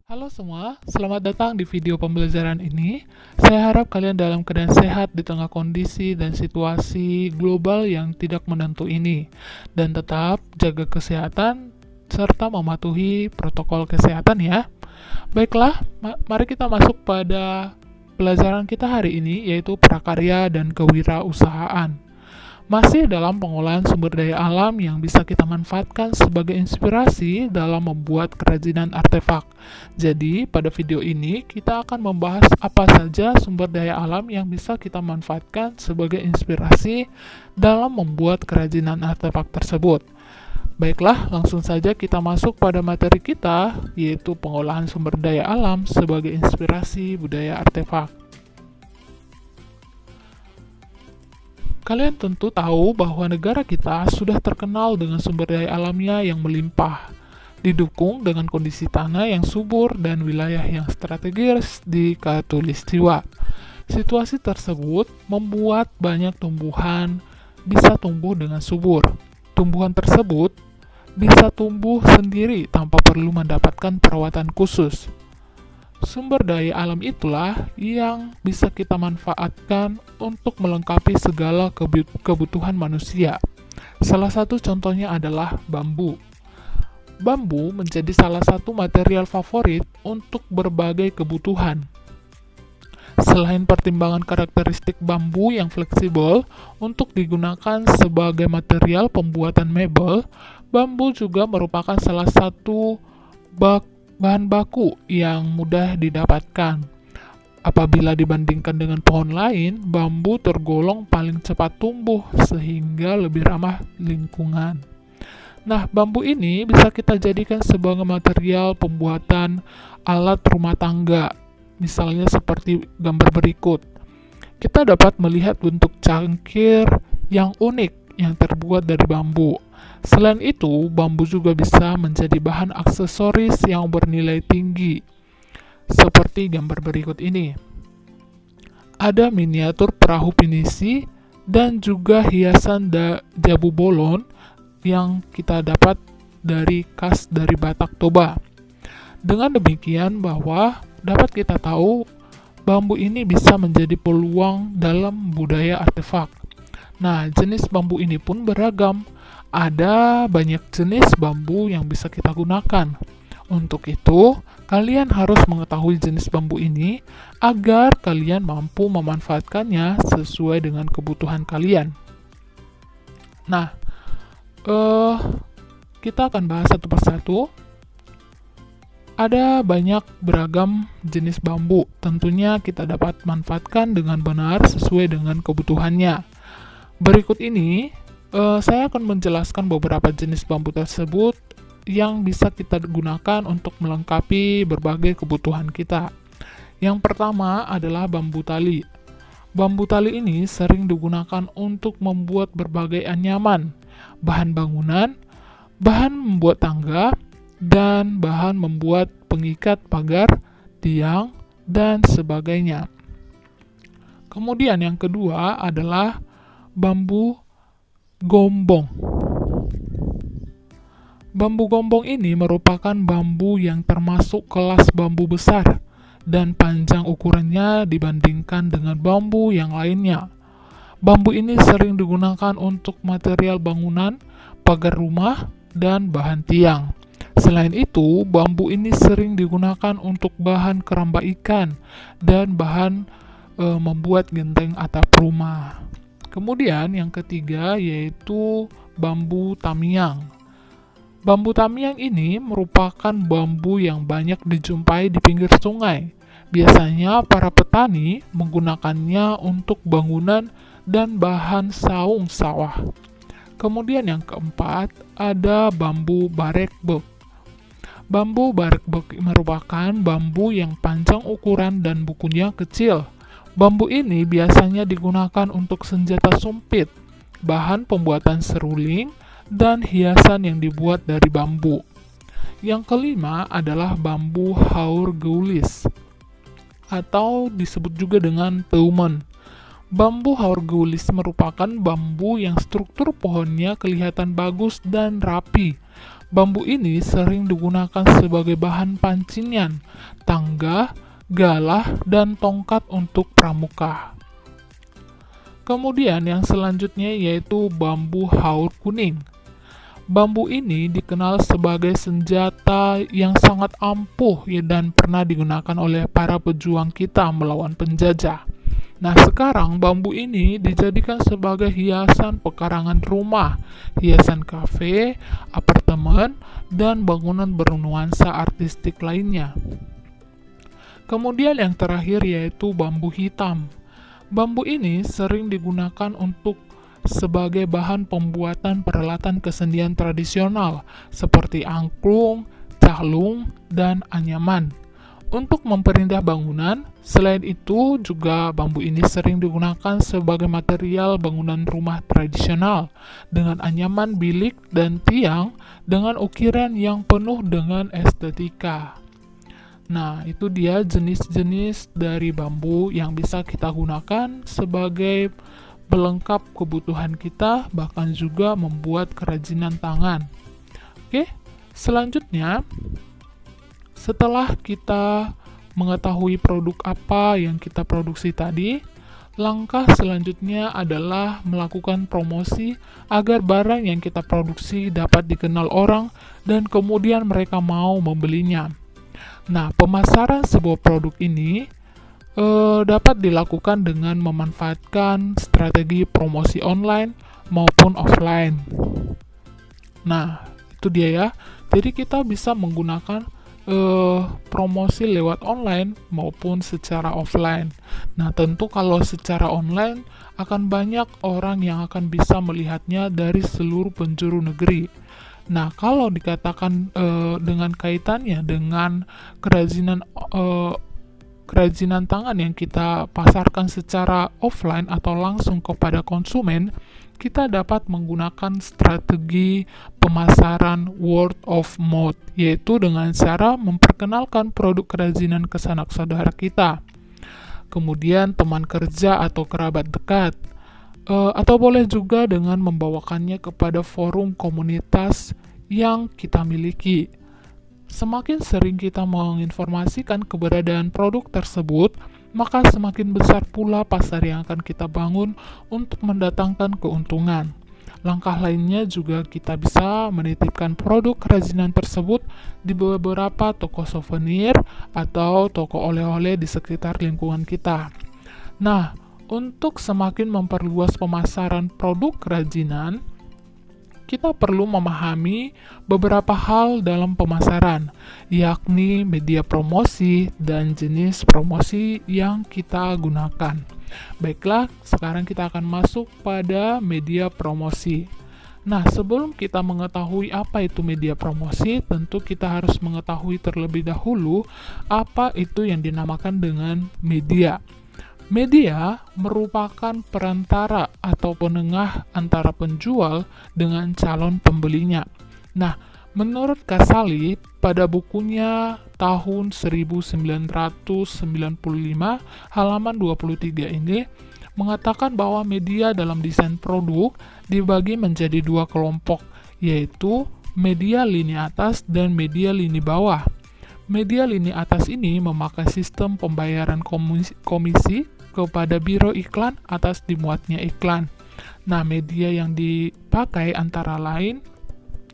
Halo semua, selamat datang di video pembelajaran ini. Saya harap kalian dalam keadaan sehat di tengah kondisi dan situasi global yang tidak menentu ini, dan tetap jaga kesehatan serta mematuhi protokol kesehatan ya. Baiklah, mari kita masuk pada pelajaran kita hari ini, yaitu prakarya dan kewirausahaan. Masih dalam pengolahan sumber daya alam yang bisa kita manfaatkan sebagai inspirasi dalam membuat kerajinan artefak. Jadi, pada video ini kita akan membahas apa saja sumber daya alam yang bisa kita manfaatkan sebagai inspirasi dalam membuat kerajinan artefak tersebut. Baiklah, langsung saja kita masuk pada materi kita, yaitu pengolahan sumber daya alam sebagai inspirasi budaya artefak. Kalian tentu tahu bahwa negara kita sudah terkenal dengan sumber daya alamnya yang melimpah, didukung dengan kondisi tanah yang subur dan wilayah yang strategis di Khatulistiwa. Situasi tersebut membuat banyak tumbuhan bisa tumbuh dengan subur. Tumbuhan tersebut bisa tumbuh sendiri tanpa perlu mendapatkan perawatan khusus. Sumber daya alam itulah yang bisa kita manfaatkan untuk melengkapi segala kebutuhan manusia. Salah satu contohnya adalah bambu. Bambu menjadi salah satu material favorit untuk berbagai kebutuhan. Selain pertimbangan karakteristik bambu yang fleksibel untuk digunakan sebagai material pembuatan mebel, bambu juga merupakan salah satu bahan baku yang mudah didapatkan. Apabila dibandingkan dengan pohon lain, bambu tergolong paling cepat tumbuh sehingga lebih ramah lingkungan. Nah, bambu ini bisa kita jadikan sebagai material pembuatan alat rumah tangga, misalnya seperti gambar berikut. Kita dapat melihat bentuk cangkir yang unik yang terbuat dari bambu. Selain itu, bambu juga bisa menjadi bahan aksesoris yang bernilai tinggi, seperti gambar berikut ini. Ada miniatur perahu pinisi dan juga hiasan jabu bolon yang kita dapat dari khas dari Batak Toba. Dengan demikian bahwa dapat kita tahu bambu ini bisa menjadi peluang dalam budaya artefak. Nah, jenis bambu ini pun beragam. Ada banyak jenis bambu yang bisa kita gunakan. Untuk itu, kalian harus mengetahui jenis bambu ini agar kalian mampu memanfaatkannya sesuai dengan kebutuhan kalian. Nah, kita akan bahas satu persatu. Ada banyak beragam jenis bambu. Tentunya kita dapat manfaatkan dengan benar sesuai dengan kebutuhannya. Berikut ini saya akan menjelaskan beberapa jenis bambu tersebut yang bisa kita gunakan untuk melengkapi berbagai kebutuhan kita. Yang pertama adalah bambu tali. Bambu tali ini sering digunakan untuk membuat berbagai anyaman, bahan bangunan, bahan membuat tangga, dan bahan membuat pengikat pagar, tiang, dan sebagainya. Kemudian yang kedua adalah bambu gombong. Bambu gombong ini merupakan bambu yang termasuk kelas bambu besar dan panjang ukurannya dibandingkan dengan bambu yang lainnya. Bambu ini sering digunakan untuk material bangunan, pagar rumah, dan bahan tiang. Selain itu, bambu ini sering digunakan untuk bahan keramba ikan dan bahan membuat genteng atap rumah. Kemudian yang ketiga yaitu bambu tamiang. Bambu tamiang ini merupakan bambu yang banyak dijumpai di pinggir sungai. Biasanya para petani menggunakannya untuk bangunan dan bahan saung sawah. Kemudian yang keempat ada bambu barekbek. Bambu barekbek merupakan bambu yang panjang ukuran dan bukunya kecil. Bambu ini biasanya digunakan untuk senjata sumpit, bahan pembuatan seruling, dan hiasan yang dibuat dari bambu. Yang kelima adalah bambu haurgeulis, atau disebut juga dengan teumen. Bambu haurgeulis merupakan bambu yang struktur pohonnya kelihatan bagus dan rapi. Bambu ini sering digunakan sebagai bahan pancingan, tangga, galah, dan tongkat untuk pramuka. Kemudian yang selanjutnya yaitu bambu haur kuning. Bambu ini dikenal sebagai senjata yang sangat ampuh dan pernah digunakan oleh para pejuang kita melawan penjajah. Nah, sekarang bambu ini dijadikan sebagai hiasan pekarangan rumah, hiasan kafe, apartemen, dan bangunan bernuansa artistik lainnya. Kemudian yang terakhir yaitu bambu hitam. Bambu ini sering digunakan untuk sebagai bahan pembuatan peralatan kesenian tradisional seperti angklung, calung, dan anyaman. Untuk memperindah bangunan, selain itu juga bambu ini sering digunakan sebagai material bangunan rumah tradisional dengan anyaman bilik dan tiang dengan ukiran yang penuh dengan estetika. Nah, itu dia jenis-jenis dari bambu yang bisa kita gunakan sebagai pelengkap kebutuhan kita, bahkan juga membuat kerajinan tangan. Oke, selanjutnya setelah kita mengetahui produk apa yang kita produksi tadi, langkah selanjutnya adalah melakukan promosi agar barang yang kita produksi dapat dikenal orang dan kemudian mereka mau membelinya. Nah, pemasaran sebuah produk ini dapat dilakukan dengan memanfaatkan strategi promosi online maupun offline. Nah, itu dia ya. Jadi kita bisa menggunakan promosi lewat online maupun secara offline. Nah, tentu kalau secara online akan banyak orang yang akan bisa melihatnya dari seluruh penjuru negeri. Nah, kalau dikatakan dengan kaitannya dengan kerajinan tangan yang kita pasarkan secara offline atau langsung kepada konsumen, kita dapat menggunakan strategi pemasaran word of mouth, yaitu dengan cara memperkenalkan produk kerajinan ke sanak saudara kita, kemudian teman kerja atau kerabat dekat, atau boleh juga dengan membawakannya kepada forum komunitas yang kita miliki. Semakin sering kita menginformasikan keberadaan produk tersebut, maka semakin besar pula pasar yang akan kita bangun untuk mendatangkan keuntungan. Langkah lainnya juga kita bisa menitipkan produk kerajinan tersebut di beberapa toko souvenir atau toko oleh-oleh di sekitar lingkungan kita. Nah, untuk semakin memperluas pemasaran produk kerajinan, kita perlu memahami beberapa hal dalam pemasaran, yakni media promosi dan jenis promosi yang kita gunakan. Baiklah, sekarang kita akan masuk pada media promosi. Nah, sebelum kita mengetahui apa itu media promosi, tentu kita harus mengetahui terlebih dahulu apa itu yang dinamakan dengan media. Media merupakan perantara atau penengah antara penjual dengan calon pembelinya. Nah, menurut Casali, pada bukunya tahun 1995, halaman 23 ini, mengatakan bahwa media dalam desain produk dibagi menjadi dua kelompok, yaitu media lini atas dan media lini bawah. Media lini atas ini memakai sistem pembayaran komisi kepada biro iklan atas dimuatnya iklan. Nah, media yang dipakai antara lain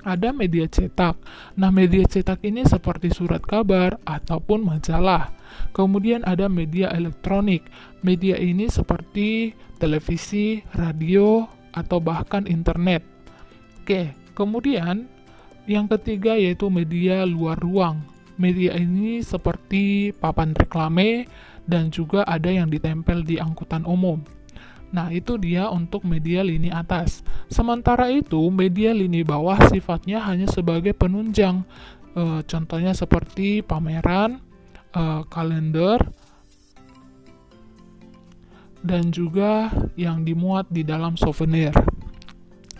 ada media cetak. Nah, media cetak ini seperti surat kabar ataupun majalah. Kemudian ada media elektronik. Media ini seperti televisi, radio, atau bahkan internet. Oke, kemudian yang ketiga yaitu media luar ruang. Media ini seperti papan reklame dan juga ada yang ditempel di angkutan umum. Nah, itu dia untuk media lini atas. Sementara itu, media lini bawah sifatnya hanya sebagai penunjang. Contohnya seperti pameran, kalender, dan juga yang dimuat di dalam souvenir.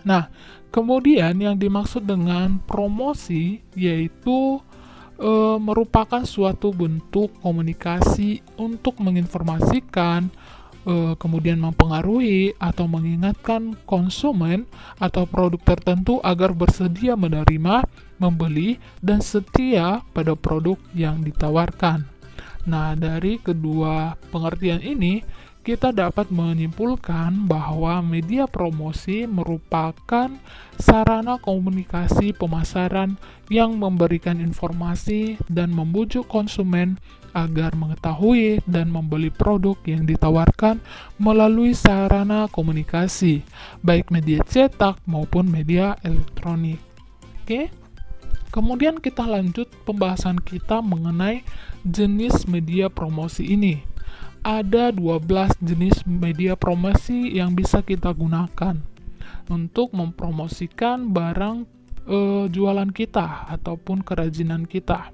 Nah, kemudian yang dimaksud dengan promosi yaitu merupakan suatu bentuk komunikasi untuk menginformasikan, kemudian mempengaruhi atau mengingatkan konsumen atau produk tertentu agar bersedia menerima, membeli, dan setia pada produk yang ditawarkan. Nah, dari kedua pengertian ini, kita dapat menyimpulkan bahwa media promosi merupakan sarana komunikasi pemasaran yang memberikan informasi dan membujuk konsumen agar mengetahui dan membeli produk yang ditawarkan melalui sarana komunikasi, baik media cetak maupun media elektronik. Oke? Kemudian kita lanjut pembahasan kita mengenai jenis media promosi ini. Ada 12 jenis media promosi yang bisa kita gunakan untuk mempromosikan barang jualan kita ataupun kerajinan kita.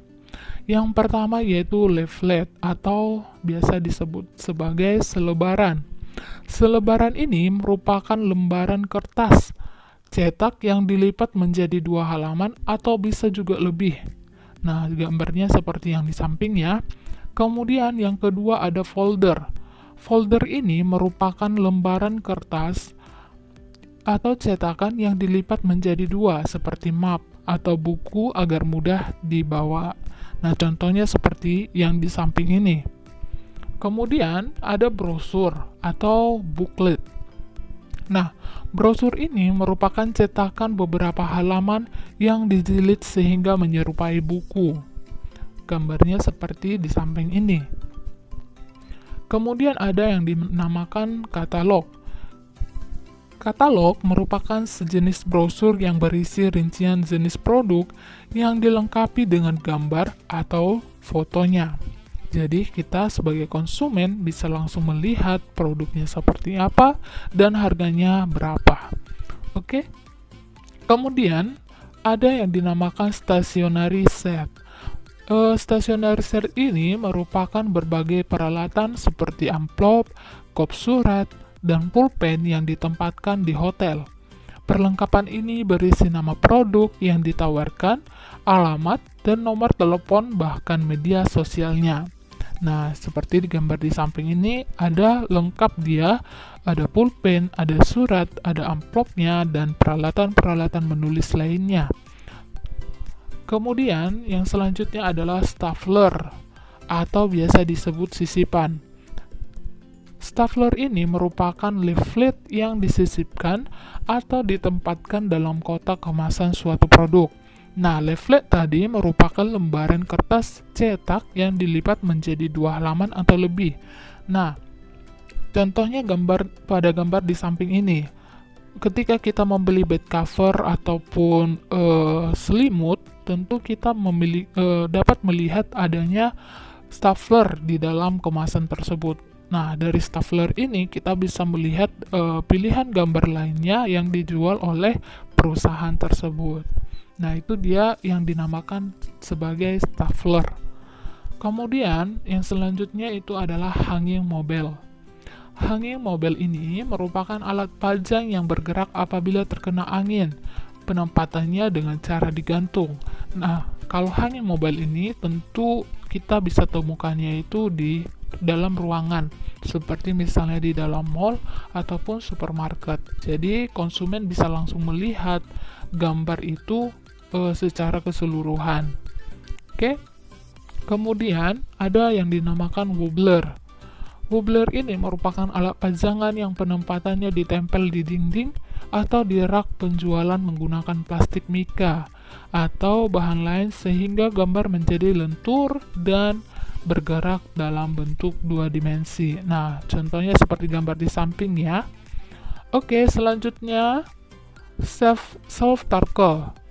Yang pertama yaitu leaflet atau biasa disebut sebagai selebaran. Selebaran ini merupakan lembaran kertas cetak yang dilipat menjadi 2 halaman atau bisa juga lebih. Nah, gambarnya seperti yang di samping ya. Kemudian yang kedua ada folder. Folder ini merupakan lembaran kertas atau cetakan yang dilipat menjadi 2 seperti map atau buku agar mudah dibawa. Nah, contohnya seperti yang di samping ini. Kemudian ada brosur atau booklet. Nah, brosur ini merupakan cetakan beberapa halaman yang dijilid sehingga menyerupai buku. Gambarnya seperti di samping ini. Kemudian ada yang dinamakan katalog. Katalog merupakan sejenis brosur yang berisi rincian jenis produk yang dilengkapi dengan gambar atau fotonya. Jadi kita sebagai konsumen bisa langsung melihat produknya seperti apa dan harganya berapa. Oke. Kemudian ada yang dinamakan stationery set. Stationery set ini merupakan berbagai peralatan seperti amplop, kop surat, dan pulpen yang ditempatkan di hotel. Perlengkapan ini berisi nama produk yang ditawarkan, alamat, dan nomor telepon bahkan media sosialnya. Nah, seperti di gambar di samping ini ada lengkap dia, ada pulpen, ada surat, ada amplopnya, dan peralatan-peralatan menulis lainnya. Kemudian yang selanjutnya adalah stapler atau biasa disebut sisipan. Stapler ini merupakan leaflet yang disisipkan atau ditempatkan dalam kotak kemasan suatu produk. Nah, leaflet tadi merupakan lembaran kertas cetak yang dilipat menjadi 2 halaman atau lebih. Nah, contohnya pada gambar di samping ini. Ketika kita membeli bed cover ataupun selimut, tentu kita dapat melihat adanya stapler di dalam kemasan tersebut. Nah, dari stapler ini kita bisa melihat pilihan gambar lainnya yang dijual oleh perusahaan tersebut. Nah, itu dia yang dinamakan sebagai stapler. Kemudian, yang selanjutnya itu adalah hanging mobile. Hanging mobile ini merupakan alat pajang yang bergerak apabila terkena angin. Penempatannya dengan cara digantung. Nah, kalau hanging mobile ini tentu kita bisa temukannya itu di dalam ruangan, seperti misalnya di dalam mall ataupun supermarket. Jadi konsumen bisa langsung melihat gambar itu secara keseluruhan. Oke. Kemudian ada yang dinamakan wobbler. Wobbler ini merupakan alat pajangan yang penempatannya ditempel di dinding atau di rak penjualan menggunakan plastik mika atau bahan lain sehingga gambar menjadi lentur dan bergerak dalam bentuk 2 dimensi. Nah, contohnya seperti gambar di samping ya. Oke, selanjutnya self-talker.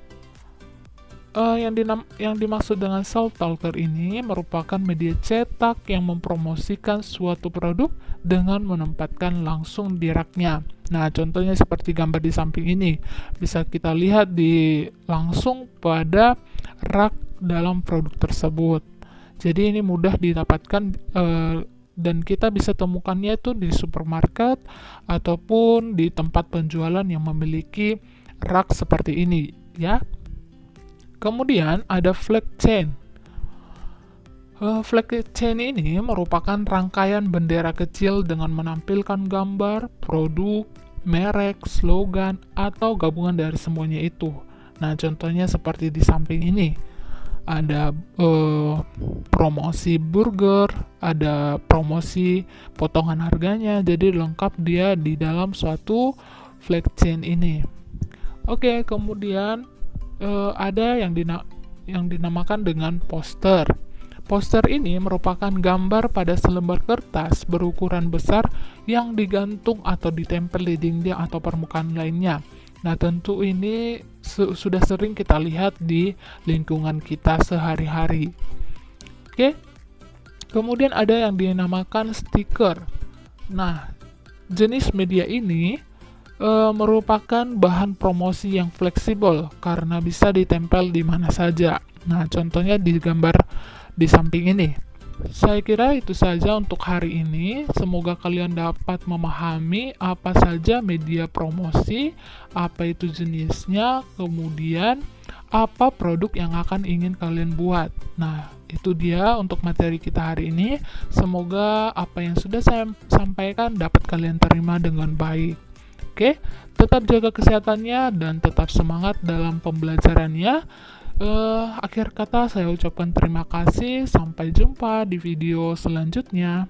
Yang dimaksud dengan self-talker ini merupakan media cetak yang mempromosikan suatu produk dengan menempatkan langsung di raknya. Nah, contohnya seperti gambar di samping ini. Bisa kita lihat langsung pada rak dalam produk tersebut. Jadi ini mudah didapatkan dan kita bisa temukannya itu di supermarket ataupun di tempat penjualan yang memiliki rak seperti ini, ya. Kemudian ada flag chain. Flag chain ini merupakan rangkaian bendera kecil dengan menampilkan gambar, produk, merek, slogan, atau gabungan dari semuanya itu. Nah, contohnya seperti di samping ini. Ada promosi burger, ada promosi potongan harganya, jadi lengkap dia di dalam suatu flag chain ini. Oke, kemudian ada yang dinamakan dengan poster. Poster ini merupakan gambar pada selembar kertas berukuran besar yang digantung atau ditempel di dinding atau permukaan lainnya. Nah, tentu ini sudah sering kita lihat di lingkungan kita sehari-hari. Oke. Kemudian ada yang dinamakan stiker. Nah, jenis media ini merupakan bahan promosi yang fleksibel karena bisa ditempel di mana saja. Nah, contohnya di gambar di samping ini. Saya kira itu saja untuk hari ini. Semoga kalian dapat memahami apa saja media promosi, apa itu jenisnya, kemudian apa produk yang akan ingin kalian buat. Nah, itu dia untuk materi kita hari ini. Semoga apa yang sudah saya sampaikan dapat kalian terima dengan baik. Oke, tetap jaga kesehatannya dan tetap semangat dalam pembelajarannya. Akhir kata saya ucapkan terima kasih. Sampai jumpa di video selanjutnya.